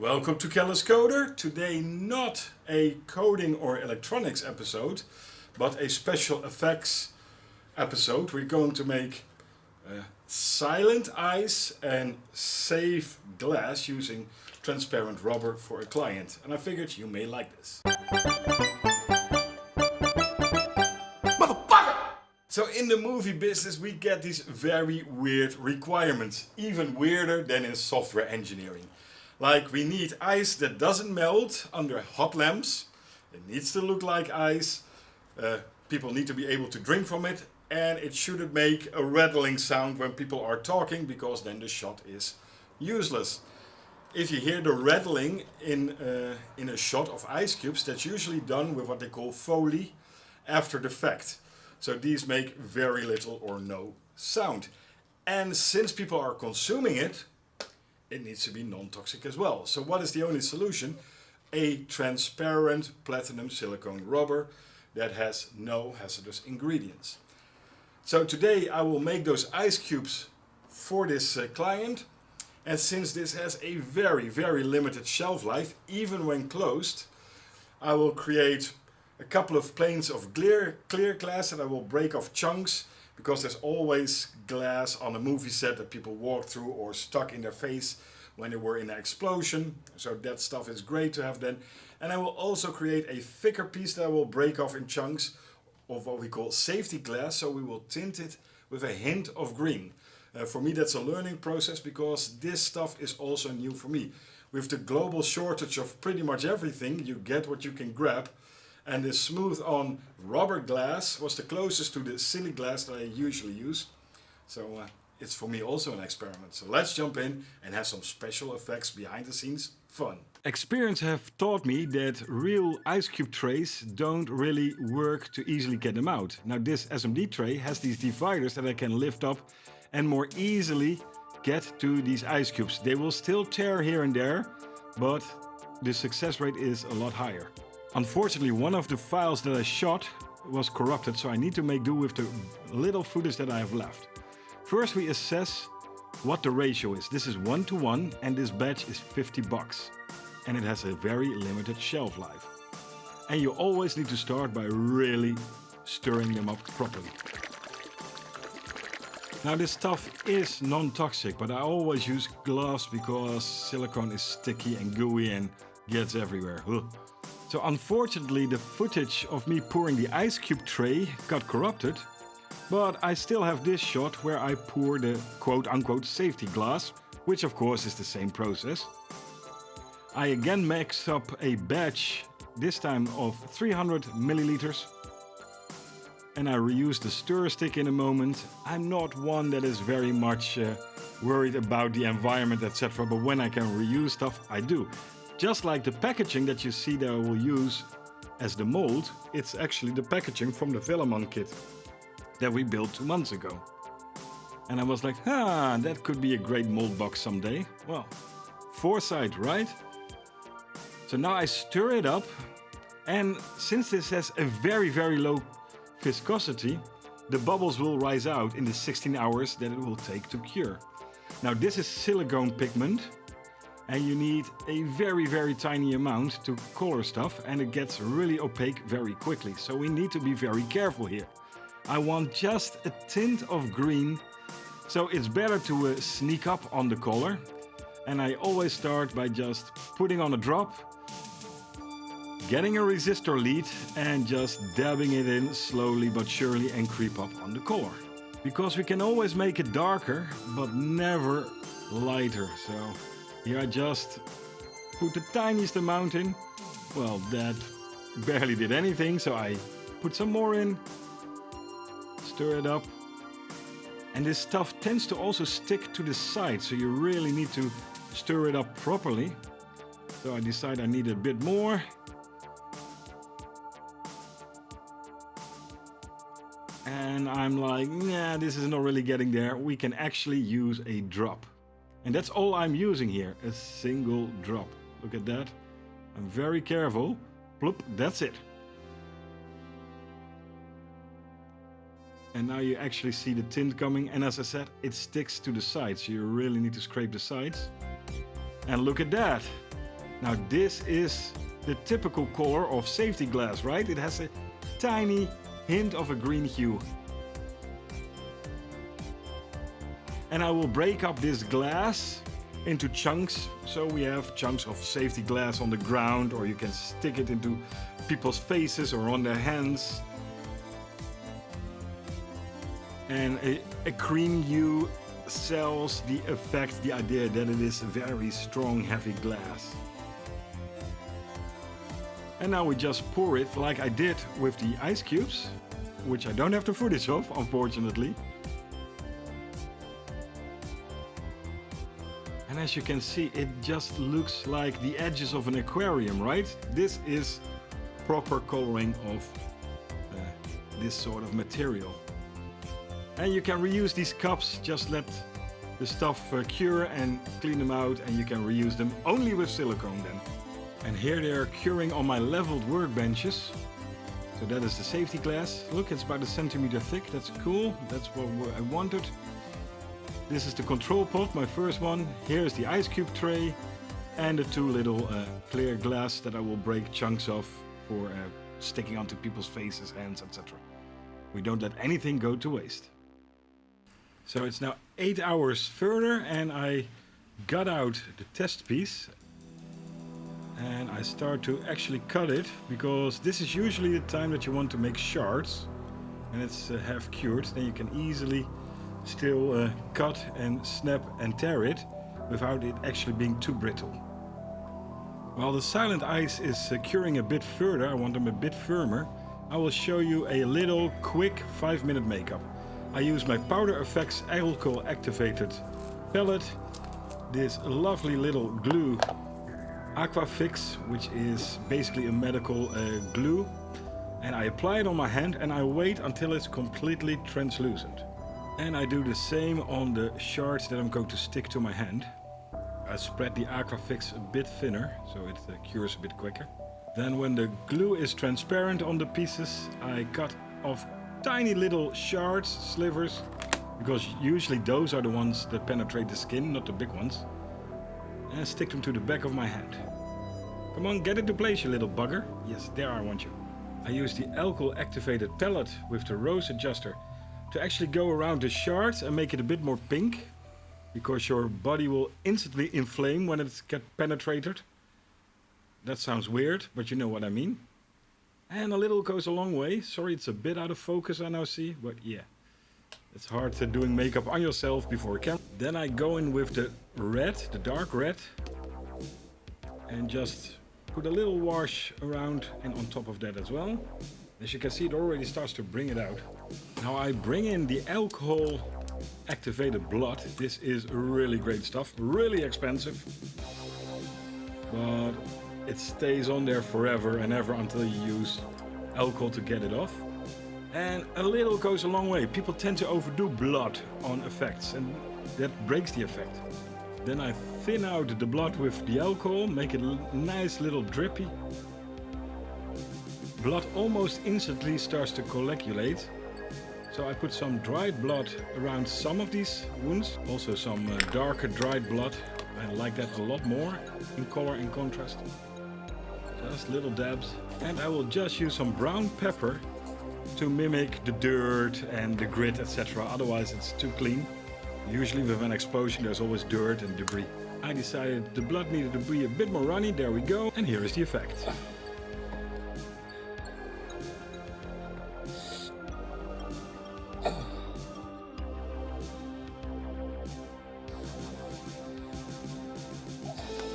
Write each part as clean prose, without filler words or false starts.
Welcome to Careless Coder. Today not a coding or electronics episode, but a special effects episode. We're going to make silent ice and safe glass using transparent rubber for a client. And I figured you may like this. Motherfucker! So in the movie business we get these very weird requirements, even weirder than in software engineering. Like we need ice that doesn't melt under hot lamps, it needs to look like ice, people need to be able to drink from it, and it shouldn't make a rattling sound when people are talking because then the shot is useless. If you hear the rattling in a shot of ice cubes, that's usually done with what they call Foley after the fact. So these make very little or no sound. And since people are consuming it, it needs to be non-toxic as well. So what is the only solution? A transparent platinum silicone rubber that has no hazardous ingredients. So today I will make those ice cubes for this client. And since this has a very, very limited shelf life, even when closed, I will create a couple of planes of clear glass that I will break off chunks, because there's always glass on a movie set that people walk through or stuck in their face when they were in an explosion. So that stuff is great to have then. And I will also create a thicker piece that I will break off in chunks of what we call safety glass. So we will tint it with a hint of green. For me that's a learning process, because this stuff is also new for me. With the global shortage of pretty much everything, you get what you can grab. And this smooth on rubber glass was the closest to the silly glass that I usually use. So it's for me also an experiment. So let's jump in and have some special effects behind the scenes fun. Experience have taught me that real ice cube trays don't really work to easily get them out. Now this SMD tray has these dividers that I can lift up and more easily get to these ice cubes. They will still tear here and there, but the success rate is a lot higher. Unfortunately, one of the files that I shot was corrupted, so I need to make do with the little footage that I have left. First we assess what the ratio is. This is 1:1 and this batch is $50. And it has a very limited shelf life. And you always need to start by really stirring them up properly. Now this stuff is non-toxic, but I always use gloves because silicone is sticky and gooey and gets everywhere. Ugh. So unfortunately the footage of me pouring the ice cube tray got corrupted, but I still have this shot where I pour the quote-unquote safety glass, which of course is the same process. I again mix up a batch, this time of 300 milliliters, and I reuse the stir stick in a moment. I'm not one that is very much worried about the environment, etc., but when I can reuse stuff, I do. Just like the packaging that you see that I will use as the mold, it's actually the packaging from the Philemon kit that we built 2 months ago. And I was like, that could be a great mold box someday. Well, foresight, right? So now I stir it up, and since this has a very, very low viscosity, the bubbles will rise out in the 16 hours that it will take to cure. Now this is silicone pigment, and you need a very, very tiny amount to color stuff, and it gets really opaque very quickly. So we need to be very careful here. I want just a tint of green, so it's better to sneak up on the color. And I always start by just putting on a drop, getting a resistor lead and just dabbing it in slowly but surely and creep up on the color. Because we can always make it darker, but never lighter. So here I just put the tiniest amount in. Well, that barely did anything, so I put some more in, stir it up. And this stuff tends to also stick to the side, so you really need to stir it up properly. So I decide I need a bit more. And I'm like, nah, this is not really getting there. We can actually use a drop. And that's all I'm using here, a single drop. Look at that. I'm very careful. Bloop, that's it. And now you actually see the tint coming. And as I said, it sticks to the sides. So you really need to scrape the sides. And look at that. Now this is the typical color of safety glass, right? It has a tiny hint of a green hue. And I will break up this glass into chunks. So we have chunks of safety glass on the ground, or you can stick it into people's faces or on their hands. And a green hue sells the effect, the idea that it is a very strong, heavy glass. And now we just pour it like I did with the ice cubes, which I don't have the footage of, unfortunately. And as you can see, it just looks like the edges of an aquarium, right? This is proper coloring of this sort of material. And you can reuse these cups, just let the stuff cure and clean them out, and you can reuse them only with silicone then. And here they are curing on my leveled workbenches. So that is the safety glass. Look, it's about a centimeter thick. That's cool. That's what I wanted. This is the control pot, my first one. Here's the ice cube tray and the two little clear glass that I will break chunks of for sticking onto people's faces, hands, etc. We don't let anything go to waste. So it's now 8 hours further and I got out the test piece and I start to actually cut it, because this is usually the time that you want to make shards. And it's half cured, then you can easily still cut and snap and tear it without it actually being too brittle. While the silent ice is curing a bit further, I want them a bit firmer, I will show you a little quick 5-minute makeup. I use my Powder Effects alcohol activated palette, this lovely little glue Aquafix, which is basically a medical glue, and I apply it on my hand and I wait until it's completely translucent. And I do the same on the shards that I'm going to stick to my hand. I spread the Aquafix a bit thinner, so it cures a bit quicker. Then when the glue is transparent on the pieces, I cut off tiny little shards, slivers, because usually those are the ones that penetrate the skin, not the big ones. And stick them to the back of my hand. Come on, get into place, you little bugger. Yes, there I want you. I use the alcohol activated palette with the rose adjuster to actually go around the shards and make it a bit more pink, because your body will instantly inflame when it gets penetrated. That sounds weird, but you know what I mean. And a little goes a long way. Sorry, it's a bit out of focus I now see, but yeah. It's hard doing makeup on yourself before a camera. Then I go in with the red, the dark red, and just put a little wash around and on top of that as well. As you can see, it already starts to bring it out. Now I bring in the alcohol activated blood. This is really great stuff, really expensive, but it stays on there forever and ever until you use alcohol to get it off. And a little goes a long way. People tend to overdo blood on effects, and that breaks the effect. Then I thin out the blood with the alcohol, make it a nice little drippy. Blood almost instantly starts to coagulate. So I put some dried blood around some of these wounds. Also some darker dried blood. I like that a lot more in color and contrast. Just little dabs. And I will just use some brown pepper to mimic the dirt and the grit, etc. Otherwise it's too clean. Usually with an explosion there's always dirt and debris. I decided the blood needed to be a bit more runny. There we go. And here is the effect.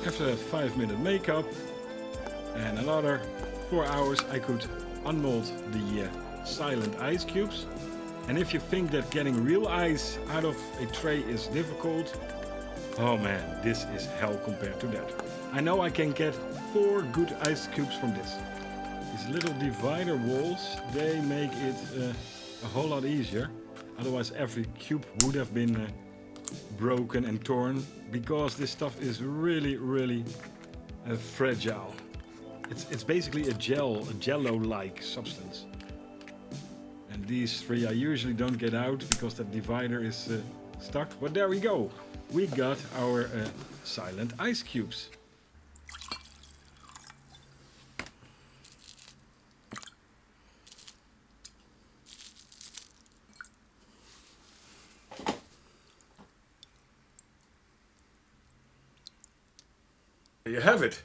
After a 5-minute makeup and another 4 hours, I could unmold the silent ice cubes. And if you think that getting real ice out of a tray is difficult, oh man, this is hell compared to that. I know I can get 4 good ice cubes from this. These little divider walls, they make it a whole lot easier. Otherwise every cube would have been broken and torn, because this stuff is really fragile. It's basically a jello-like substance. And these 3 I usually don't get out because that divider is stuck. But there we go. We got our silent ice cubes. There you have it.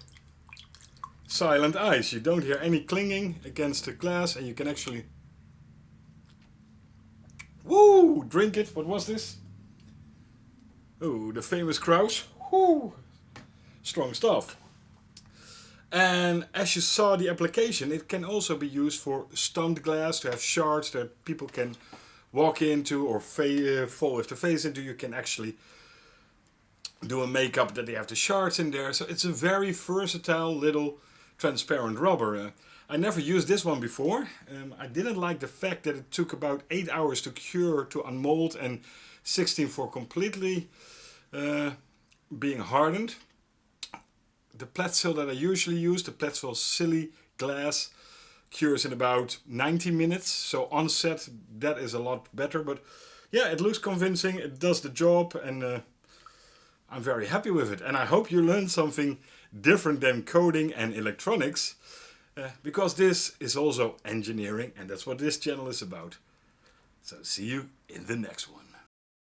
Silent ice. You don't hear any clinging against the glass, and you can actually drink it. What was this? Oh, the famous Kraus. Woo, strong stuff. And as you saw the application, it can also be used for stunned glass, to have shards that people can walk into or fall with the face into. You can actually do a makeup that they have the shards in there. So it's a very versatile little transparent rubber. I never used this one before. I didn't like the fact that it took about 8 hours to cure, to unmold, and 16 for completely being hardened. The Platzil that I usually use, the Platzil Silly Glass, cures in about 90 minutes. So on set, that is a lot better. But yeah, it looks convincing. It does the job, and I'm very happy with it. And I hope you learned something different than coding and electronics, because this is also engineering, and that's what this channel is about. So see you in the next one.